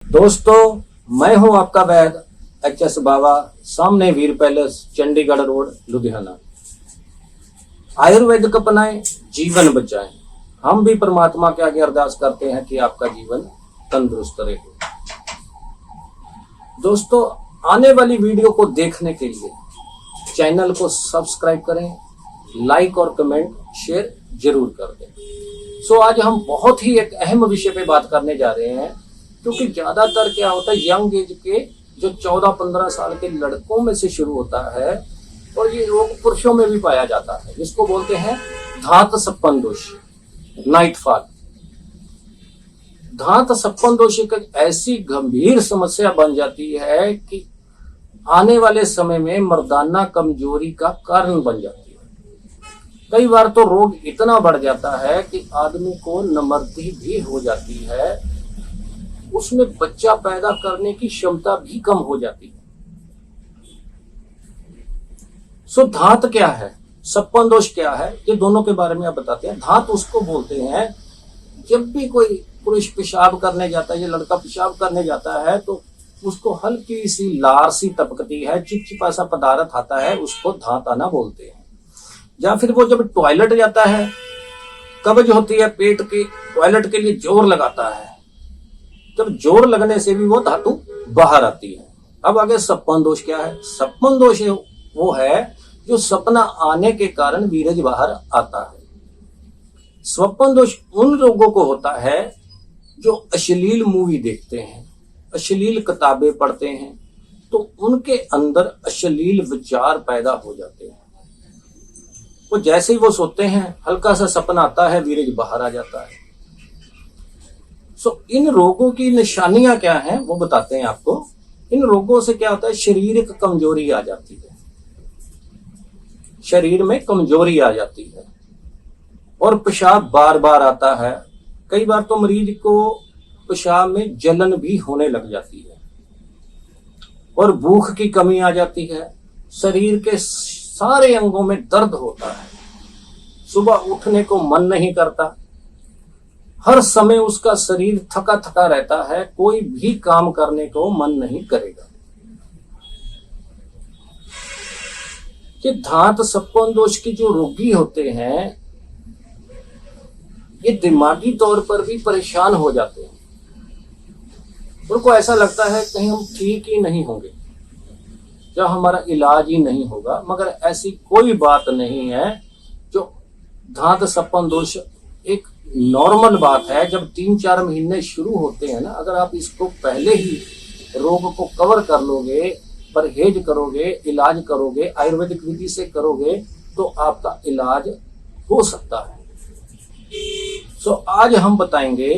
दोस्तों, मैं हूं आपका वैद्य एच.एस. बाबा, सामने वीर पैलेस, चंडीगढ़ रोड, लुधियाना। आयुर्वेद को अपनाएं, जीवन बचाएं। हम भी परमात्मा के आगे अरदास करते हैं कि आपका जीवन तंदुरुस्त रहे। दोस्तों, आने वाली वीडियो को देखने के लिए चैनल को सब्सक्राइब करें, लाइक और कमेंट शेयर जरूर कर दें। सो आज हम बहुत ही एक अहम विषय पे बात करने जा रहे हैं, क्योंकि ज्यादातर क्या होता है, यंग एज के जो 14-15 साल के लड़कों में से शुरू होता है और ये रोग पुरुषों में भी पाया जाता है, जिसको बोलते हैं धात सप्पन दोष, नाइट फॉल। धात सप्पन दोष एक ऐसी गंभीर समस्या बन जाती है कि आने वाले समय में मर्दाना कमजोरी का कारण बन जाती है। कई बार तो रोग इतना बढ़ जाता है कि आदमी को नमर्दी भी हो जाती है, उसमें बच्चा पैदा करने की क्षमता भी कम हो जाती है। सो धात क्या है, सप्पन दोष क्या है, ये दोनों के बारे में आप बताते हैं। धात उसको बोलते हैं जब भी कोई पुरुष पेशाब करने जाता है या लड़का पेशाब करने जाता है तो उसको हल्की सी लार सी टपकती है, चिपचिपा सा पदार्थ आता है, उसको धात आना बोलते हैं। या फिर वो जब टॉयलेट जाता है, कब्ज होती है पेट की, टॉयलेट के लिए जोर लगाता है, जब जोर लगने से भी वो धातु बाहर आती है। अब आगे सप्पन दोष क्या है। सप्पन दोष वो है जो सपना आने के कारण वीर्य बाहर आता है। सप्पन दोष उन लोगों को होता है जो अश्लील मूवी देखते हैं, अश्लील किताबें पढ़ते हैं, तो उनके अंदर अश्लील विचार पैदा हो जाते हैं। वो जैसे ही वो सोते हैं, हल्का सा सपना आता है, वीर्य बाहर आ जाता है। इन रोगों की निशानियां क्या हैं वो बताते हैं आपको। इन रोगों से क्या होता है, शारीरिक कमजोरी आ जाती है, शरीर में कमजोरी आ जाती है और पेशाब बार बार आता है। कई बार तो मरीज को पेशाब में जलन भी होने लग जाती है और भूख की कमी आ जाती है। शरीर के सारे अंगों में दर्द होता है, सुबह उठने को मन नहीं करता, हर समय उसका शरीर थका थका रहता है, कोई भी काम करने को मन नहीं करेगा। ये धात सप्पन दोष के जो रोगी होते हैं, ये दिमागी तौर पर भी परेशान हो जाते हैं। उनको ऐसा लगता है कहीं हम ठीक ही नहीं होंगे या हमारा इलाज ही नहीं होगा, मगर ऐसी कोई बात नहीं है। जो धात सप्पन दोष एक नॉर्मल बात है। जब 3-4 महीने शुरू होते हैं ना, अगर आप इसको पहले ही रोग को कवर कर लोगे, परहेज करोगे, इलाज करोगे, आयुर्वेदिक विधि से करोगे, तो आपका इलाज हो सकता है। आज हम बताएंगे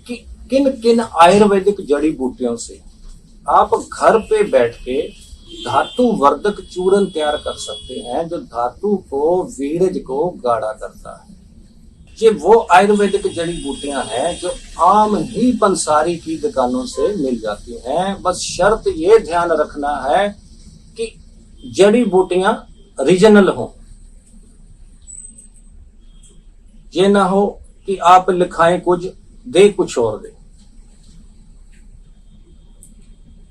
कि किन किन आयुर्वेदिक जड़ी बूटियों से आप घर पे बैठ के धातु वर्धक चूर्ण तैयार कर सकते हैं, जो धातु को, वीर्य को गाढ़ा करता है। ये वो आयुर्वेदिक जड़ी बूटियां हैं जो आम ही पंसारी की दुकानों से मिल जाती हैं। बस शर्त ये ध्यान रखना है कि जड़ी बूटियां रीजनल हो। ये ना हो कि आप लिखाएं कुछ, दे कुछ और दे।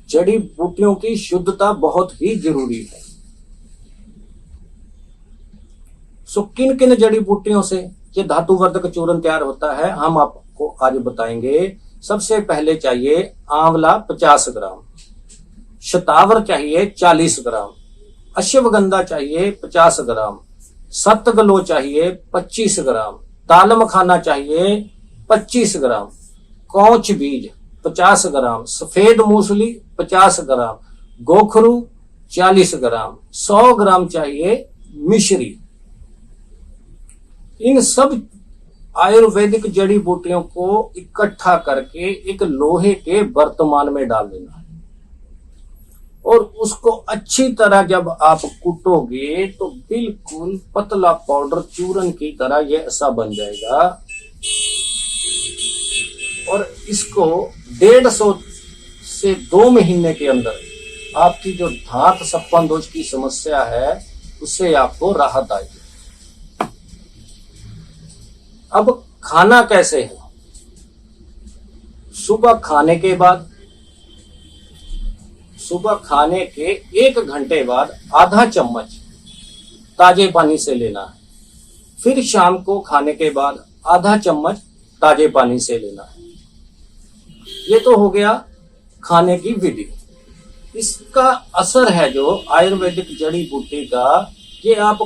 जड़ी बूटियों की शुद्धता बहुत ही जरूरी है। किन किन जड़ी बूटियों से ये धातु वर्धक चूर्ण तैयार होता है, हम आपको आज बताएंगे। सबसे पहले चाहिए आंवला 50 ग्राम, शतावर चाहिए 40 ग्राम, अश्वगंधा चाहिए 50 ग्राम, सतगलो चाहिए 25 ग्राम, ताल मखाना चाहिए 25 ग्राम, कौच बीज 50 ग्राम, सफेद मूसली 50 ग्राम, गोखरू 40 ग्राम, 100 ग्राम चाहिए मिश्री। इन सब आयुर्वेदिक जड़ी बूटियों को इकट्ठा करके एक लोहे के बर्तमान में डाल देना है और उसको अच्छी तरह जब आप कूटोगे तो बिल्कुल पतला पाउडर चूर्ण की तरह ये ऐसा बन जाएगा। और इसको 150 से 2 महीने के अंदर आपकी जो धात सप्पन दोष की समस्या है उससे आपको राहत आएगी। अब खाना कैसे है, सुबह खाने के बाद, सुबह खाने के 1 घंटे बाद आधा चम्मच ताजे पानी से लेना है। फिर शाम को खाने के बाद आधा चम्मच ताजे पानी से लेना है। ये तो हो गया खाने की विधि। इसका असर है जो आयुर्वेदिक जड़ी बूटी का, ये आप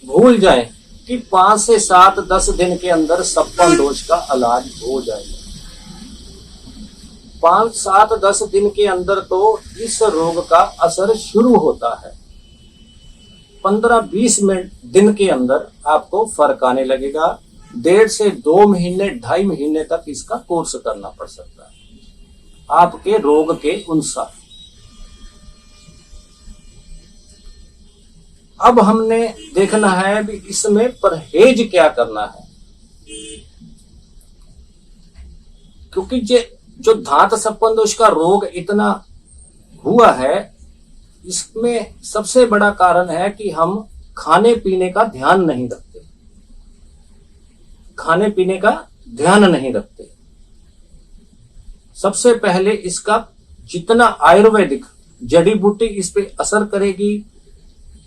भूल जाएं कि 5 से 7 10 दिन के अंदर सप्पन दोष का इलाज हो जाएगा। 5 7 10 दिन के अंदर तो इस रोग का असर शुरू होता है। 15-20 दिन के अंदर आपको फर्क आने लगेगा। 1.5 से 2 महीने 2.5 महीने तक इसका कोर्स करना पड़ सकता है आपके रोग के अनुसार। अब हमने देखना है भी इसमें परहेज क्या करना है, क्योंकि जो धात सप्पन दोष का रोग इतना हुआ है, इसमें सबसे बड़ा कारण है कि हम खाने पीने का ध्यान नहीं रखते। खाने पीने का ध्यान नहीं रखते। सबसे पहले इसका जितना आयुर्वेदिक जड़ी बूटी इस पे असर करेगी,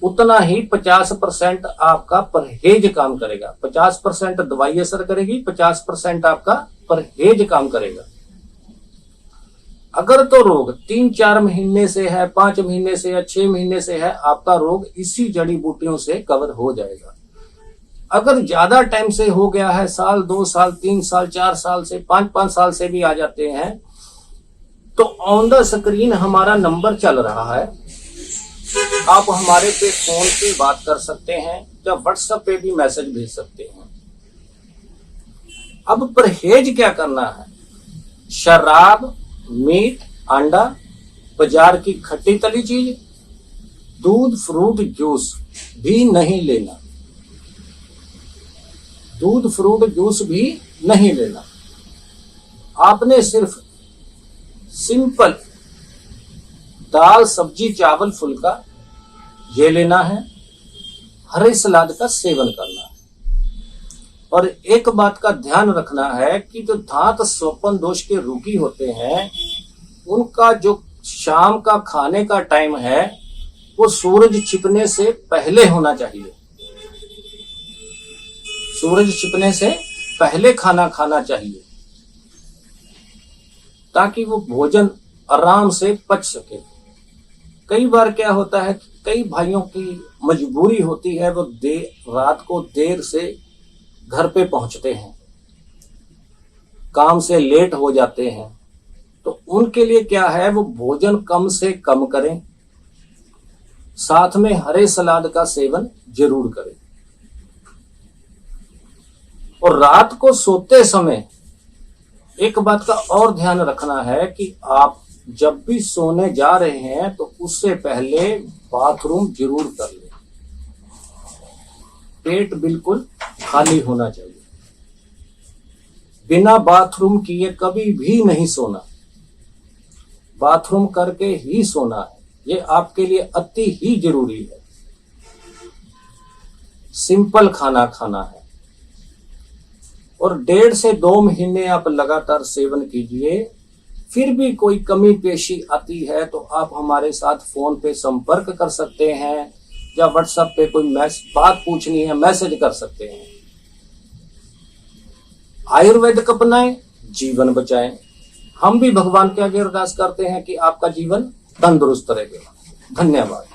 उतना ही 50% आपका परहेज काम करेगा। 50% दवाई असर करेगी, 50% आपका परहेज काम करेगा। अगर तो रोग 3-4 महीने से है, 5 महीने से है, 6 महीने से है, आपका रोग इसी जड़ी बूटियों से कवर हो जाएगा। अगर ज्यादा टाइम से हो गया है, 1 साल 2 साल 3 साल 4 साल से 5-5 साल से भी आ जाते हैं, तो ऑन द स्क्रीन हमारा नंबर चल रहा है। आप हमारे पे फोन पे बात कर सकते हैं या व्हाट्सएप पे भी मैसेज भेज सकते हैं। अब परहेज क्या करना है? शराब, मीट, अंडा, बाजार की खट्टी तली चीज, दूध, फ्रूट, जूस भी नहीं लेना। दूध, फ्रूट, जूस भी नहीं लेना। आपने सिर्फ सिंपल दाल, सब्जी, चावल, फुल्का ये लेना है। हरे सलाद का सेवन करना है। और एक बात का ध्यान रखना है कि जो धात सप्पन दोष के रोगी होते हैं, उनका जो शाम का खाने का टाइम है वो सूरज छिपने से पहले होना चाहिए। सूरज छिपने से पहले खाना खाना चाहिए, ताकि वो भोजन आराम से पच सके। कई बार क्या होता है, कई भाइयों की मजबूरी होती है, वो रात को देर से घर पे पहुंचते हैं, काम से लेट हो जाते हैं, तो उनके लिए क्या है, वो भोजन कम से कम करें, साथ में हरे सलाद का सेवन जरूर करें। और रात को सोते समय एक बात का और ध्यान रखना है कि आप जब भी सोने जा रहे हैं तो उससे पहले बाथरूम जरूर कर लें। पेट बिल्कुल खाली होना चाहिए। बिना बाथरूम किए कभी भी नहीं सोना। बाथरूम करके ही सोना है। ये आपके लिए अति ही जरूरी है। सिंपल खाना खाना है। और 1.5 से 2 महीने आप लगातार सेवन कीजिए। फिर भी कोई कमी पेशी आती है तो आप हमारे साथ फोन पे संपर्क कर सकते हैं, या व्हाट्सएप पे कोई बात पूछनी है मैसेज कर सकते हैं। आयुर्वेदिक अपनाएं, जीवन बचाएं। हम भी भगवान के आगे अरदास करते हैं कि आपका जीवन तंदुरुस्त रहे। धन्यवाद।